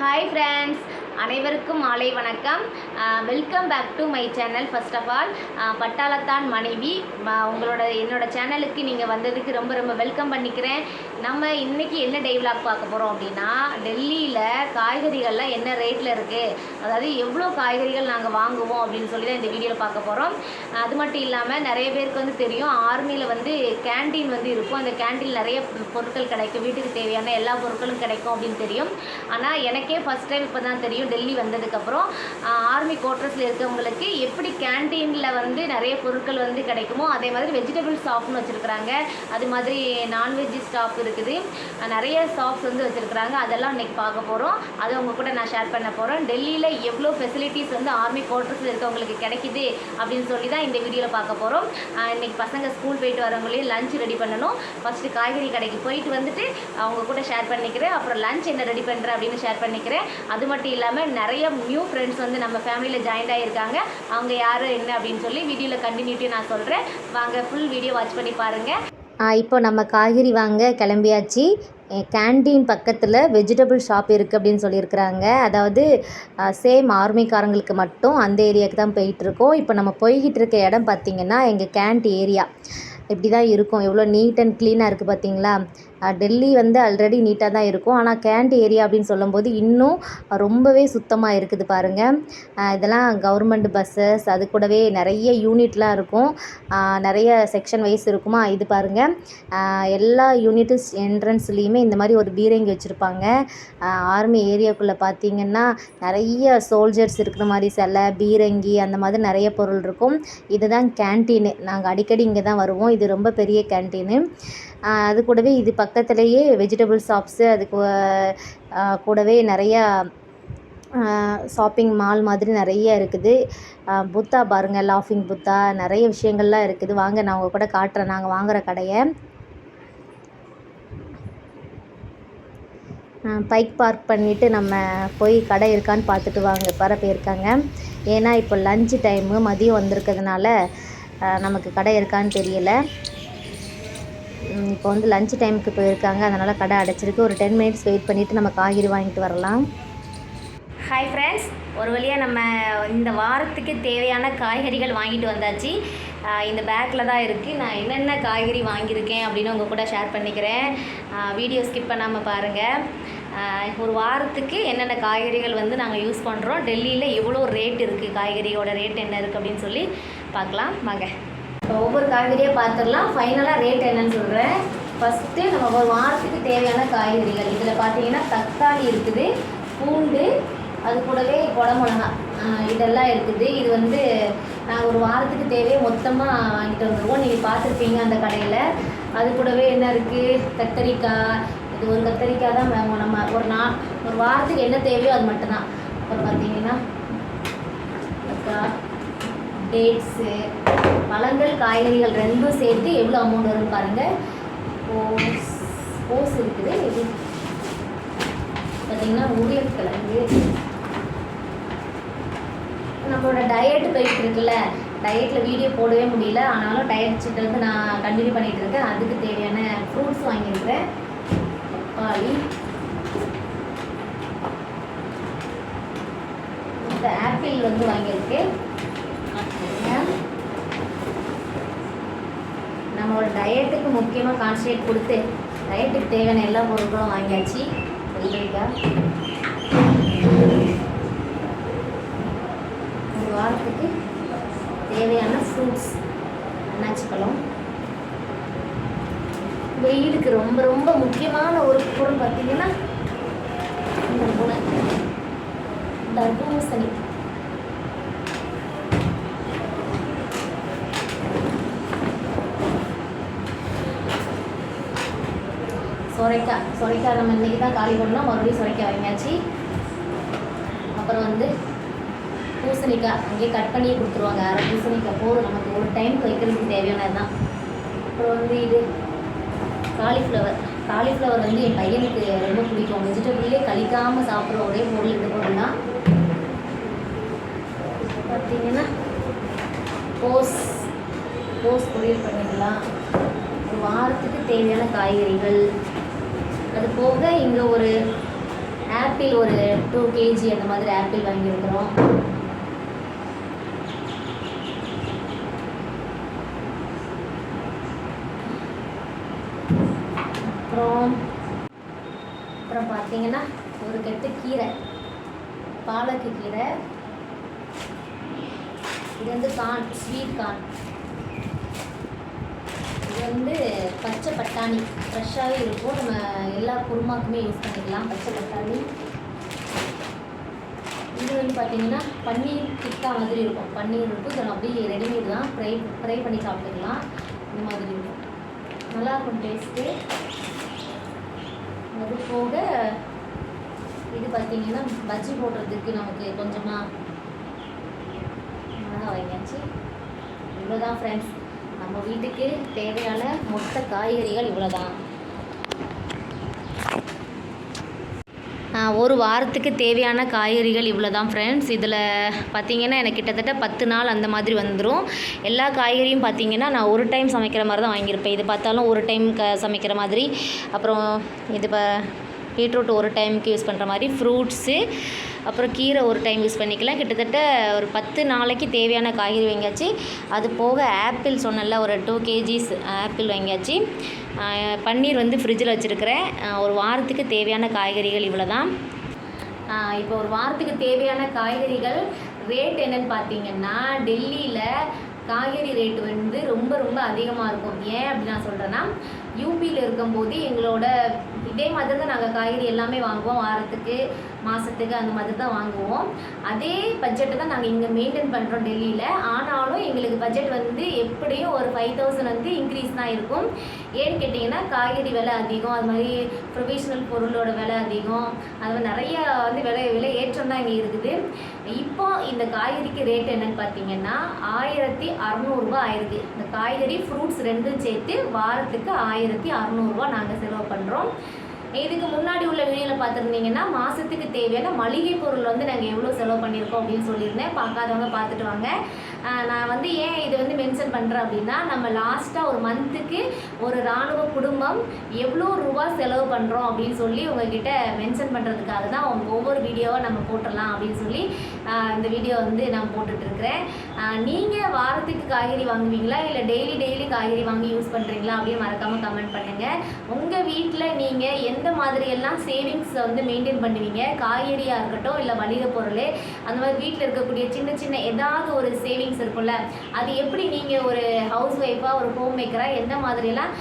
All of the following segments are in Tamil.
ஹாய் ஃப்ரெண்ட்ஸ், அனைவருக்கும் மாலை வணக்கம். Welcome back to my channel. First of all பட்டாளத்தான் மனைவி என்னோட சேனலுக்கு நீங்கள் வந்ததுக்கு ரொம்ப ரொம்ப வெல்கம் பண்ணிக்கிறேன். நம்ம இன்றைக்கி என்ன டே விலாக் பார்க்க போகிறோம் அப்படின்னா, டெல்லியில் காய்கறிகள்லாம் என்ன ரேட்டில் இருக்குது, அதாவது எவ்வளோ காய்கறிகள் நாங்கள் வாங்குவோம் அப்படின்னு சொல்லி தான் இந்த வீடியோவில் பார்க்க போகிறோம். அது மட்டும் இல்லாமல் நிறைய பேருக்கு வந்து தெரியும், ஆர்மியில் வந்து கேன்டீன் வந்து இருக்கும். அந்த கேன்டீன் நிறைய பொருட்கள் கிடைக்கும், வீட்டுக்கு தேவையான எல்லா பொருட்களும் கிடைக்கும் அப்படின்னு தெரியும். ஆனால் எனக்கே ஃபஸ்ட் டைம் இப்போ தான் தெரியும், டெல்லி வந்ததுக்கப்புறம் ஆர்மி குவார்ட்டர்ஸில் இருக்கவங்களுக்கு எப்படி கேன்டீனில் வந்து நிறைய பொருட்கள் வந்து கிடைக்குமோ, அதே மாதிரி வெஜிடபிள் ஷாப்னு வச்சுருக்குறாங்க. அது மாதிரி நான்வெஜ் ஸ்டாப் இருக்குது, நிறைய ஷாப்ஸ் வந்து வச்சுருக்குறாங்க. அதெல்லாம் இன்றைக்கி பார்க்க போகிறோம். அதை உங்கள் கூட நான் ஷேர் பண்ண போகிறேன். டெல்லியில் எவ்வளோ ஃபெசிலிட்டிஸ் வந்து ஆர்மி குவார்ட்டர்ஸில் இருக்கவங்களுக்கு கிடைக்குது அப்படின்னு சொல்லி தான் இந்த வீடியோவில் பார்க்க போகிறோம். இன்றைக்கி பசங்க ஸ்கூல் போயிட்டு வரவங்களையும் லஞ்ச் ரெடி பண்ணணும். ஃபஸ்ட்டு காய்கறி கடைக்கு போயிட்டு வந்துட்டு அவங்க கூட ஷேர் பண்ணிக்கிறேன். அப்புறம் லஞ்ச் என்ன ரெடி பண்ணுறேன் அப்படின்னு ஷேர் பண்ணிக்கிறேன். அது மட்டும் இல்லாமல் நிறைய நியூ ஃப்ரெண்ட்ஸ் வந்து நம்ம ஃபேமிலியில் ஜாயின் ஆகியிருக்காங்க. அவங்க யார் என்ன அப்படின்னு சொல்லி வீடியோவில் கண்டினியூட்டி நான் சொல்கிறேன். வாங்க ஃபுல் வீடியோ வாட்ச் பண்ணி பாருங்கள். இப்போ நம்ம காய்கறி வாங்க கிளம்பியாச்சு. கேன்டீன் பக்கத்தில் வெஜிடபிள் ஷாப் இருக்குது அப்படின்னு சொல்லியிருக்கிறாங்க. அதாவது சேம் ஆர்மிக்காரங்களுக்கு மட்டும் அந்த ஏரியாவுக்கு தான் போயிட்டுருக்கோம். இப்போ நம்ம போய்கிட்டு இருக்க இடம் பார்த்திங்கன்னா எங்கள் கேன்ட் ஏரியா இப்படி தான் இருக்கும். எவ்வளோ நீட் அண்ட் க்ளீனாக இருக்குது பார்த்திங்களா. டெல்லி வந்து ஆல்ரெடி நீட்டாக தான் இருக்கும், ஆனால் கேன்ட் ஏரியா அப்படின்னு சொல்லும்போது இன்னும் ரொம்பவே சுத்தமாக இருக்குது பாருங்கள். இதெல்லாம் கவர்மெண்ட் பஸ்ஸஸ், அது கூடவே நிறைய யூனிட்லாம் இருக்கும், நிறைய செக்ஷன் வைஸ் இருக்குமா. இது பாருங்கள், எல்லா யூனிட்டு என்ட்ரன்ஸ்லேயுமே இந்த மாதிரி ஒரு பீரங்கி வச்சுருப்பாங்க. ஆர்மி ஏரியாக்குள்ளே பார்த்திங்கன்னா நிறைய சோல்ஜர்ஸ் இருக்கிற மாதிரி சிலை, பீரங்கி, அந்த மாதிரி நிறைய பொருள் இருக்கும். இதுதான் கேன்டீனு. நாங்கள் அடிக்கடி இங்கே தான் வருவோம். இது ரொம்ப பெரிய கேன்டீனு. அது கூடவே இது பக்கத்துலேயே வெஜிடபிள் ஷாப்ஸு, அதுக்கு கூடவே நிறையா ஷாப்பிங் மால் மாதிரி நிறைய இருக்குது. புத்தா பாருங்கள், லாஃபிங் புத்தா, நிறைய விஷயங்கள்லாம் இருக்குது. வாங்க நான் உங்கள் கூட காட்டுறேன் நாங்கள் வாங்குகிற கடையை. பைக் பார்க் பண்ணிவிட்டு நம்ம போய் கடை இருக்கான்னு பார்த்துட்டு வர போயிருக்காங்க. ஏன்னா இப்போ லஞ்சு டைமு, மதியம் வந்திருக்கிறதுனால நமக்கு கடை இருக்கான்னு தெரியலை. இப்போ வந்து லஞ்ச் டைமுக்கு போயிருக்காங்க, அதனால் கடை அடைச்சிருக்கு. ஒரு 10 மினிட்ஸ் வெயிட் பண்ணிவிட்டு நம்ம காய்கறி வாங்கிட்டு வரலாம். ஹாய் ஃப்ரெண்ட்ஸ், ஒரு வழியாக நம்ம இந்த வாரத்துக்கு தேவையான காய்கறிகள் வாங்கிட்டு வந்தாச்சு. இந்த பேக்கில் தான் இருக்குது. நான் என்னென்ன காய்கறி வாங்கியிருக்கேன் அப்படின்னு உங்கள் கூட ஷேர் பண்ணிக்கிறேன். வீடியோ ஸ்கிப் பண்ணாமல் பாருங்கள். ஒரு வாரத்துக்கு என்னென்ன காய்கறிகள் வந்து நாங்கள் யூஸ் பண்ணுறோம், டெல்லியில் எவ்வளோ ரேட் இருக்குது, காய்கறியோட ரேட் என்ன இருக்குது அப்படின்னு சொல்லி பார்க்கலாம் வாங்க. இப்போ ஒவ்வொரு காய்கறியாக பார்த்துடலாம். ஃபைனலாக ரேட் என்னன்னு சொல்கிறேன். ஃபஸ்ட்டு நம்ம ஒரு வாரத்துக்கு தேவையான காய்கறிகள் இதில் பார்த்தீங்கன்னா தக்காளி இருக்குது, பூண்டு, அது கூடவே குடமிளகா, இதெல்லாம் இருக்குது. இது வந்து நாங்கள் ஒரு வாரத்துக்கு தேவையை மொத்தமாக வாங்கிட்டு வந்துடுவோம். நீங்கள் பார்த்துருப்பீங்க அந்த கடையில். அது கூடவே என்ன இருக்குது, கத்திரிக்காய். இது ஒரு கத்திரிக்காய் தான் வாங்குவோம் நம்ம. ஒரு வாரத்துக்கு என்ன தேவையோ அது மட்டும்தான். அப்புறம் பார்த்தீங்கன்னா டேட்ஸு, பழங்கள், காய்கறிகள் ரெண்டும் சேர்த்து எவ்வளோ அமௌண்ட் வரும்னு பாருங்கள். கோஸ் இருக்குது. இது பார்த்திங்கன்னா உருளைக்கிழங்கு. நம்மளோட டயட் போயிட்டு இருக்குல்ல, டயட்டில் வீடியோ போடவே முடியல, ஆனாலும் டயட் சிட்டை வந்து நான் கண்டினியூ பண்ணிகிட்டு இருக்கேன். அதுக்கு தேவையான ஃப்ரூட்ஸ் வாங்கியிருக்கிறேன். தக்காளி, இந்த ஆப்பிள் வந்து வாங்கியிருக்கேன். நம்மளோட டயட்டுக்கு முக்கியமாக கான்சன்ட்ரேட் கொடுத்து டயட்டுக்கு தேவையான எல்லா பொருட்களும் வாங்கியாச்சு. வெள்ளரிக்காய், ஒரு வாரத்துக்கு தேவையான ஃப்ரூட்ஸ், அன்னாச்சி பழம். வெயிலுக்கு ரொம்ப ரொம்ப முக்கியமான ஒரு பொருள் பார்த்திங்கன்னா தர்பூசணி. சொரைக்காய் நம்ம இன்றைக்கி தான் காலி பண்ணோம், மறுபடியும் சொரைக்காய் வாங்கியாச்சு. அப்புறம் வந்து பூசணிக்காய் அங்கேயே கட் பண்ணியே கொடுத்துருவாங்க. அரை பூசணிக்காய் போதும் நமக்கு ஒரு டைமுக்கு வைக்கிறதுக்கு தேவையானது தான். அப்புறம் வந்து இது காலிஃப்ளவர் வந்து என் பையனுக்கு ரொம்ப பிடிக்கும். வெஜிடபிள்லேயே கழிக்காமல் சாப்பிட்ற ஒரே பொருள் இந்த பொருள் தான். பார்த்திங்கன்னா கோஸ் பொரியல் பண்ணிக்கலாம். ஒரு வாரத்துக்கு தேவையான காய்கறிகள். அது போக இங்கே ஒரு ஆப்பிள் ஒரு 2 kg அந்த மாதிரி ஆப்பிள் வாங்கியிருக்கிறோம். அப்புறம் பார்த்தீங்கன்னா ஒரு கட்டு கீரை, பாலக்கு கீரை. இது வந்து கார்ன், ஸ்வீட் கார்ன். இது வந்து பச்சை பட்டாணி, ஃப்ரெஷ்ஷாகவே இருக்கும். நம்ம எல்லா குருமாக்குமே யூஸ் பண்ணிக்கலாம் பச்சை பட்டாணி. இது வந்து பார்த்தீங்கன்னா பன்னீர் டிக்கா மாதிரி இருக்கும். பன்னீர் இருக்கும், இதில் அப்படியே ரெடிமேட் தான், ஃப்ரை பண்ணி சாப்பிட்டுக்கலாம். இந்த மாதிரி இருக்கும், நல்லாயிருக்கும் டேஸ்ட்டு. அது போக இது பார்த்தீங்கன்னா பஜ்ஜி போடுறதுக்கு நமக்கு கொஞ்சமாக மிளகாய் வாங்கியாச்சு. இவ்வளோதான் ஃப்ரெண்ட்ஸ், நம்ம வீட்டுக்கு தேவையான மொத்த காய்கறிகள் இவ்வளோதான். ஒரு வாரத்துக்கு தேவையான காய்கறிகள் இவ்வளோ தான் ஃப்ரெண்ட்ஸ். இதில் பார்த்திங்கன்னா எனக்கு கிட்டத்தட்ட 10 நாள் அந்த மாதிரி வந்துடும். எல்லா காய்கறியும் பார்த்திங்கன்னா நான் ஒரு டைம் சமைக்கிற மாதிரி தான் வாங்கியிருப்பேன். இது பார்த்தாலும் ஒரு டைம் சமைக்கிற மாதிரி. அப்புறம் இது பீட்ரூட் ஒரு டைமுக்கு யூஸ் பண்ணுற மாதிரி, ஃப்ரூட்ஸு, அப்புறம் கீரை ஒரு டைம் யூஸ் பண்ணிக்கலாம். கிட்டத்தட்ட ஒரு 10 நாளைக்கு தேவையான காய்கறி வாங்கியாச்சு. அது போக ஆப்பிள் சொன்னல ஒரு 2 kg ஆப்பிள் வாங்கியாச்சு. பன்னீர் வந்து ஃப்ரிட்ஜில் வச்சுருக்கிறேன். ஒரு வாரத்துக்கு தேவையான காய்கறிகள் இவ்வளோ தான். இப்போ ஒரு வாரத்துக்கு தேவையான காய்கறிகள் ரேட் என்னன்னு பார்த்தீங்கன்னா, டெல்லியில் காய்கறி ரேட்டு வந்து ரொம்ப ரொம்ப அதிகமாக இருக்கும். ஏன் அப்படி நான் சொல்கிறேன்னா, யூபியில் இருக்கும்போது எங்களோட இதே மாதிரி தான் நாங்கள் காய்கறி எல்லாமே வாங்குவோம். வாரத்துக்கு, மாதத்துக்கு அந்த மாதிரி தான் வாங்குவோம். அதே பட்ஜெட்டை தான் நாங்கள் இங்கே மெயின்டைன் பண்ணுறோம் டெல்லியில். ஆனாலும் எங்களுக்கு பட்ஜெட் வந்து எப்படியும் ஒரு 5000 வந்து இன்க்ரீஸ் தான் இருக்கும். ஏன்னு கேட்டிங்கன்னா காய்கறி விலை அதிகம், அது மாதிரி ப்ரொஃபஷனல் பொருளோட விலை அதிகம், அது மாதிரி நிறையா வந்து விலை ஏற்றம் தான் இங்கே இருக்குது. இப்போ இந்த காய்கறிக்கு ரேட் என்னன்னு பார்த்தீங்கன்னா 1600 ரூபா ஆயிருக்கு. இந்த காய்கறி ஃப்ரூட்ஸ் ரெண்டும் சேர்த்து வாரத்துக்கு 1600 ரூபா நாங்கள் செலவு பண்ணுறோம். இதுக்கு முன்னாடி உள்ள வீடியோவில் பார்த்துருந்தீங்கன்னா மாதத்துக்கு தேவையான மளிகை பொருள் வந்து நாங்கள் எவ்வளோ செலவு பண்ணியிருக்கோம் அப்படின்னு சொல்லியிருந்தேன். பார்க்காதவங்க பார்த்துட்டு வாங்க. நான் வந்து ஏன் இது வந்து மென்ஷன் பண்ணுறேன் அப்படின்னா, நம்ம லாஸ்ட்டாக ஒரு மந்த்துக்கு ஒரு இராணுவ குடும்பம் எவ்வளோ ரூபா செலவு பண்ணுறோம் அப்படின்னு சொல்லி உங்ககிட்ட மென்ஷன் பண்ணுறதுக்காக தான் ஒவ்வொரு வீடியோவாக நம்ம போட்டுடலாம் அப்படின்னு சொல்லி இந்த வீடியோ வந்து நான் போட்டுட்ருக்கிறேன். நீங்கள் வாரத்துக்கு காய்கறி வாங்குவீங்களா, இல்லை டெய்லி காய்கறி வாங்கி யூஸ் பண்ணுறீங்களா அப்படின்னு மறக்காமல் கமெண்ட் பண்ணுங்கள். உங்கள் வீட்டில் நீங்கள் எந்த மாதிரியெல்லாம் சேவிங்ஸை வந்து மெயின்டைன் பண்ணுவீங்க, காய்கறியாக இருக்கட்டும் இல்லை மளிகை பொருள், அந்த மாதிரி வீட்டில் இருக்கக்கூடிய சின்ன சின்ன ஏதாவது ஒரு சேவிங்ஸ் இருக்கும்ல, அது எப்படி நீங்கள் ஒரு ஹவுஸ் ஒய்ஃபாக ஒரு ஹோம் மேக்கராக எந்த மாதிரியெல்லாம்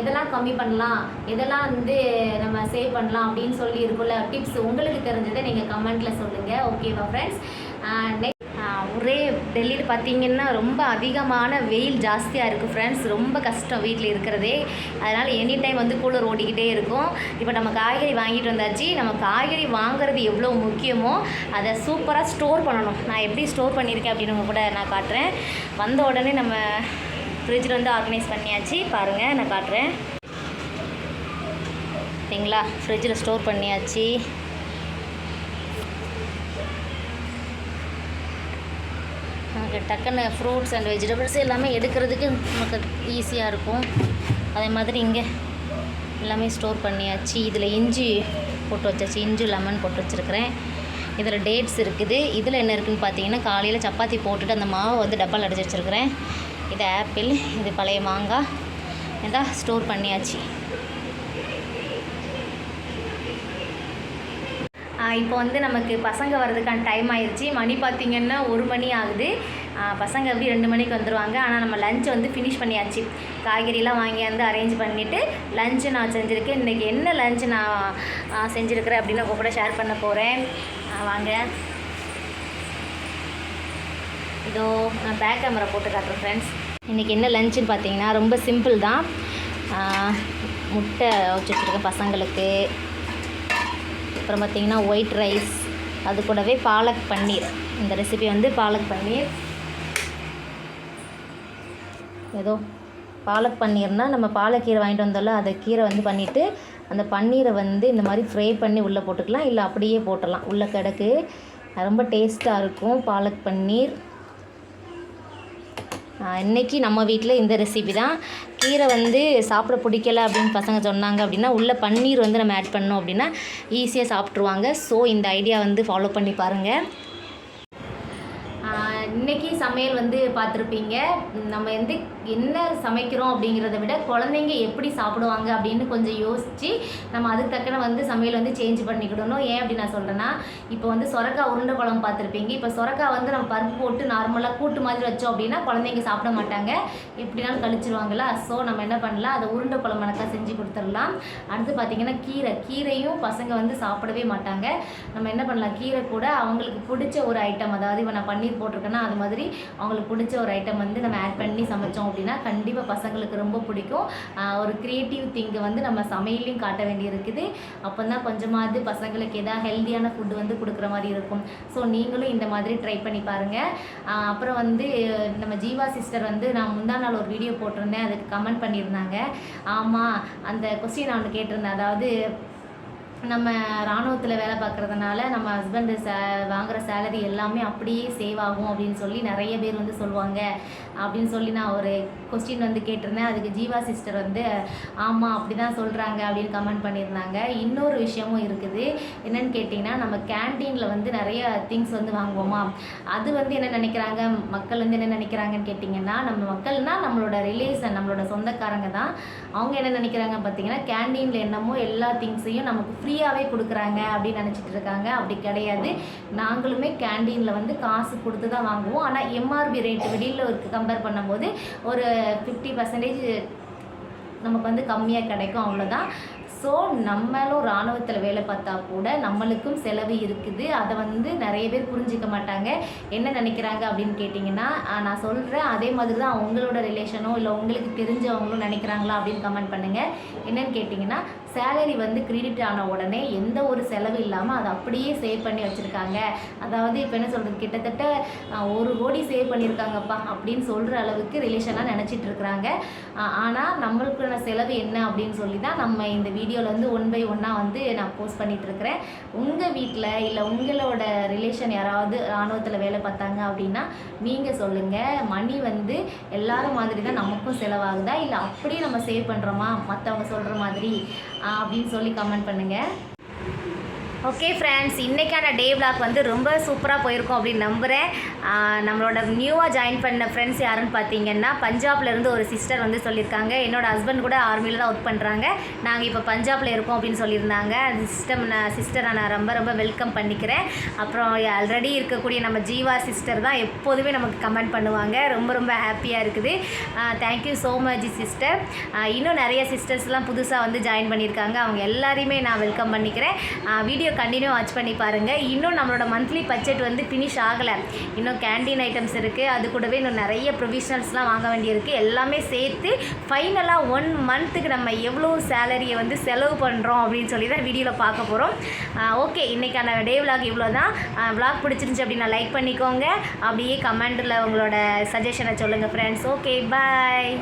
எதெல்லாம் கம்மி பண்ணலாம், எதெல்லாம் வந்து நம்ம சேவ் பண்ணலாம் அப்படின்னு சொல்லி இருக்குல்ல டிப்ஸ், உங்களுக்கு தெரிஞ்சதை நீங்கள் கமெண்ட்டில் சொல்லுங்கள். ஓகேவா ஃப்ரெண்ட்ஸ்? ஒரே டெல்லியில் பார்த்தீங்கன்னா ரொம்ப அதிகமான வெயில் ஜாஸ்தியாக இருக்குது ஃப்ரெண்ட்ஸ். ரொம்ப கஷ்டம் வீட்டில் இருக்கிறதே. அதனால் எனி டைம் வந்து கூலர் ஓடிக்கிட்டே இருக்கும். இப்போ நம்ம காய்கறி வாங்கிட்டு வந்தாச்சு. நம்ம காய்கறி வாங்குறது எவ்வளோ முக்கியமோ அதை சூப்பராக ஸ்டோர் பண்ணணும். நான் எப்படி ஸ்டோர் பண்ணியிருக்கேன் அப்படின்னு கூட நான் காட்டுறேன். வந்த உடனே நம்ம ஃப்ரிட்ஜில் வந்து ஆர்கனைஸ் பண்ணியாச்சு. பாருங்கள், நான் காட்டுறேன். சரிங்களா, ஃப்ரிட்ஜில் ஸ்டோர் பண்ணியாச்சு. நமக்கு டக்குன்னு ஃப்ரூட்ஸ் அண்ட் வெஜிடபிள்ஸ் எல்லாமே எடுக்கிறதுக்கு நமக்கு ஈஸியாக இருக்கும். அதே மாதிரி இங்கே எல்லாமே ஸ்டோர் பண்ணியாச்சு. இதில் இஞ்சி போட்டு வச்சாச்சு, இஞ்சி லெமன் போட்டு வச்சுருக்கிறேன். இதில் டேட்ஸ் இருக்குது. இதில் என்ன இருக்குதுன்னு பார்த்தீங்கன்னா, காலையில் சப்பாத்தி போட்டுட்டு அந்த மாவை வந்து டப்பாவில் அடைச்சி வச்சுருக்கிறேன். இது ஆப்பிள், இது பழைய மாங்காய், இதான் ஸ்டோர் பண்ணியாச்சு. இப்போ வந்து நமக்கு பசங்க வர்றதுக்கான டைம் ஆயிடுச்சு. மணி பார்த்திங்கன்னா 1 மணி ஆகுது. பசங்க எப்படி 2 மணிக்கு வந்துடுவாங்க. ஆனால் நம்ம லஞ்சை வந்து ஃபினிஷ் பண்ணியாச்சு. காய்கறிலாம் வாங்கி வந்து அரேஞ்ச் பண்ணிவிட்டு லஞ்சு நான் செஞ்சுருக்கேன். இன்றைக்கி என்ன லஞ்சு நான் செஞ்சுருக்கிறேன் அப்படின்னு உங்கள் கூட ஷேர் பண்ண போகிறேன். வாங்க, இதோ நான் பேக் கேமரா போட்டு காட்டுறேன் ஃப்ரெண்ட்ஸ். இன்றைக்கி என்ன லஞ்சுன்னு பார்த்தீங்கன்னா ரொம்ப சிம்பிள் தான். முட்டை வச்சு வச்சுருக்கேன் பசங்களுக்கு. அப்புறம் பார்த்திங்கன்னா ஒயிட் ரைஸ், அது கூடவே பாலக் பன்னீர். இந்த ரெசிபி வந்து பாலக் பன்னீர். ஏதோ பாலக் பன்னீர்னால் நம்ம பாலக்கீரை வாங்கிட்டு வந்தோம்ல, அதை கீரை வந்து பண்ணிவிட்டு அந்த பன்னீரை வந்து இந்த மாதிரி ஃப்ரை பண்ணி உள்ளே போட்டுக்கலாம், இல்லை அப்படியே போட்டலாம். உள்ளே கிடக்கு ரொம்ப டேஸ்ட்டாக இருக்கும் பாலக் பன்னீர். இன்றைக்கி நம்ம வீட்டில் இந்த ரெசிபி தான். கீரை வந்து சாப்பிட பிடிக்கல அப்படின்னு பசங்க சொன்னாங்க அப்படின்னா உள்ளே பன்னீர் வந்து நம்ம ஆட் பண்ணோம் அப்படின்னா ஈஸியாக சாப்பிட்ருவாங்க. ஸோ இந்த ஐடியா வந்து ஃபாலோ பண்ணி பாருங்கள். இன்றைக்கி சமையல் வந்து பார்த்துருப்பீங்க. நம்ம வந்து என்ன சமைக்கிறோம் அப்படிங்கிறத விட குழந்தைங்க எப்படி சாப்பிடுவாங்க அப்படின்னு கொஞ்சம் யோசித்து நம்ம அதுக்கு தக்கன வந்து சமையல் வந்து சேஞ்ச் பண்ணிக்கிடணும். ஏன் அப்படி நான் சொல்கிறேன்னா, இப்போ வந்து சொரக்காய் உருண்டை குழம்பு பார்த்துருப்பீங்க. இப்போ சொரக்காய் வந்து நம்ம பருப்பு போட்டு நார்மலாக கூட்டு மாதிரி வச்சோம் அப்படின்னா குழந்தைங்க சாப்பிட மாட்டாங்க, எப்படினாலும் கழிச்சிருவாங்களா. ஸோ நம்ம என்ன பண்ணலாம், அதை உருண்டை குழம்பு எனக்கா செஞ்சு கொடுத்துடலாம். அடுத்து பார்த்திங்கன்னா கீரையும் பசங்க வந்து சாப்பிடவே மாட்டாங்க. நம்ம என்ன பண்ணலாம், கீரை கூட அவங்களுக்கு பிடிச்ச ஒரு ஐட்டம், அதாவது இப்போ நான் பன்னீர் போட்டிருக்கேன்னா அது மாதிரி அவங்களுக்கு பிடிச்ச ஒரு ஐட்டம் வந்து நம்ம ஆட் பண்ணி சமைச்சோம் அப்படின்னா கண்டிப்பாக பசங்களுக்கு ரொம்ப பிடிக்கும். ஒரு க்ரியேட்டிவ் திங்கை வந்து நம்ம சமையலையும் காட்ட வேண்டியிருக்குது. அப்போ தான் கொஞ்சமாவது பசங்களுக்கு எதாவது ஹெல்த்தியான ஃபுட்டு வந்து கொடுக்குற மாதிரி இருக்கும். ஸோ நீங்களும் இந்த மாதிரி ட்ரை பண்ணி பாருங்கள். அப்புறம் வந்து நம்ம ஜீவா சிஸ்டர் வந்து நான் முந்தா நாள் ஒரு வீடியோ போட்டிருந்தேன், அதுக்கு கமெண்ட் பண்ணியிருந்தாங்க. ஆமாம், அந்த கொஸ்டின் நான் ஒன்று கேட்டிருந்தேன். அதாவது நம்ம இராணுவத்தில் வேலை பார்க்குறதுனால நம்ம ஹஸ்பண்டு வாங்குகிற சேலரி எல்லாமே அப்படியே சேவ் ஆகும் அப்படின்னு சொல்லி நிறைய பேர் வந்து சொல்லுவாங்க அப்படின்னு சொல்லி நான் ஒரு கொஸ்டின் வந்து கேட்டிருந்தேன். அதுக்கு ஜீவா சிஸ்டர் வந்து ஆமாம் அப்படி தான் சொல்கிறாங்க அப்படின்னு கமெண்ட் பண்ணியிருந்தாங்க. இன்னொரு விஷயமும் இருக்குது. என்னென்னு கேட்டிங்கன்னா, நம்ம கேன்டீனில் வந்து நிறைய திங்ஸ் வந்து வாங்குவோமா, அது வந்து என்ன நினைக்கிறாங்க மக்கள் வந்து என்ன நினைக்கிறாங்கன்னு கேட்டிங்கன்னா, நம்ம மக்கள்னால் நம்மளோட ரிலேஷன், நம்மளோட சொந்தக்காரங்க தான். அவங்க என்ன நினைக்கிறாங்க பார்த்திங்கன்னா, கேன்டீனில் என்னமோ எல்லா திங்ஸையும் நமக்கு ஃப்ரீயாகவே கொடுக்குறாங்க அப்படின்னு நினச்சிட்டு இருக்காங்க. அப்படி கிடையாது. நாங்களுமே கேன்டீனில் வந்து காசு கொடுத்து தான் வாங்குவோம். ஆனால் எம்ஆர்பி ரேட்டு வெளியில் கம்பேர் பண்ணும்போது ஒரு 50% நமக்கு வந்து கம்மியாக கிடைக்கும், அவ்வளோதான். ஸோ நம்மளும் இராணுவத்தில் வேலை பார்த்தா கூட நம்மளுக்கும் செலவு இருக்குது. அதை வந்து நிறைய பேர் புரிஞ்சிக்க மாட்டாங்க. என்ன நினைக்கிறாங்க அப்படின்னு கேட்டிங்கன்னா, நான் சொல்கிறேன் அதே மாதிரி தான் உங்களோட ரிலேஷனோ இல்லை உங்களுக்கு தெரிஞ்சவங்களும் நினைக்கிறாங்களா அப்படின்னு கமெண்ட் பண்ணுங்கள். என்னென்னு கேட்டிங்கன்னா, சேலரி வந்து கிரெடிட் ஆன உடனே எந்த ஒரு செலவு இல்லாமல் அதை அப்படியே சேவ் பண்ணி வச்சுருக்காங்க. அதாவது இப்போ என்ன சொல்கிறது, கிட்டத்தட்ட 1 கோடி சேவ் பண்ணியிருக்காங்கப்பா அப்படின்னு சொல்கிற அளவுக்கு ரிலேஷனாக நினச்சிட்டு இருக்கிறாங்க. ஆனால் நம்மளுக்கான செலவு என்ன அப்படின்னு சொல்லி தான் நம்ம இந்த வீடியோவில் வந்து 1 by 1 வந்து நான் போஸ்ட் பண்ணிகிட்ருக்கிறேன். உங்கள் வீட்டில் இல்லை உங்களோட ரிலேஷன் யாராவது இராணுவத்தில் வேலை பார்த்தாங்க அப்படின்னா நீங்கள் சொல்லுங்கள், மணி வந்து எல்லாரும் மாதிரி தான் நமக்கும் செலவாகுதா இல்லை அப்படியே நம்ம சேவ் பண்ணுறோமா மற்றவங்க சொல்கிற மாதிரி அப்படின்னு சொல்லி கமெண்ட் பண்ணுங்கள். ஓகே ஃப்ரெண்ட்ஸ், இன்றைக்கான டே விளாக் வந்து ரொம்ப சூப்பராக போயிருக்கும் அப்படின்னு நம்புகிறேன். நம்மளோட நியூவாக ஜாயின் பண்ண ஃப்ரெண்ட்ஸ் யாருன்னு பார்த்தீங்கன்னா, பஞ்சாப்லேருந்து ஒரு சிஸ்டர் வந்து சொல்லியிருக்காங்க. என்னோடய ஹஸ்பண்ட் கூட ஆர்மியில் தான் ஒர்க் பண்ணுறாங்க, நாங்கள் இப்போ பஞ்சாபில் இருக்கோம் அப்படின்னு சொல்லியிருந்தாங்க. சிஸ்டரை நான் ரொம்ப ரொம்ப வெல்கம் பண்ணிக்கிறேன். அப்புறம் ஆல்ரெடி இருக்கக்கூடிய நம்ம ஜீவா சிஸ்டர் தான் எப்போதுமே நமக்கு கமெண்ட் பண்ணுவாங்க. ரொம்ப ரொம்ப ஹாப்பியாக இருக்குது. Thank you so much sister. இன்னும் நிறைய சிஸ்டர்ஸ்லாம் புதுசாக வந்து ஜாயின் பண்ணியிருக்காங்க. அவங்க எல்லாரையுமே நான் வெல்கம் பண்ணிக்கிறேன். வீடியோ கண்டினியூ வாட்ச் பண்ணி பாருங்கள். இன்னும் நம்மளோட மந்த்லி பட்ஜெட் வந்து ஃபினிஷ் ஆகலை. இன்னும் கேண்டீன் ஐட்டம்ஸ் இருக்குது, அது கூடவே இன்னும் நிறைய ப்ரொவிஷனல்ஸ்லாம் வாங்க வேண்டியிருக்கு. எல்லாமே சேர்த்து ஃபைனலாக 1 மந்த்துக்கு நம்ம எவ்வளோ சேலரியை வந்து செலவு பண்ணுறோம் அப்படின்னு சொல்லி தான் வீடியோவில் பார்க்க போகிறோம். ஓகே, இன்றைக்கான டே விளாக் இவ்வளோ தான். விளாக் பிடிச்சிருந்துச்சி அப்படின்னா லைக் பண்ணிக்கோங்க. அப்படியே கமெண்ட்டில் உங்களோட சஜஷனை சொல்லுங்கள் ஃப்ரெண்ட்ஸ். ஓகே, பாய்.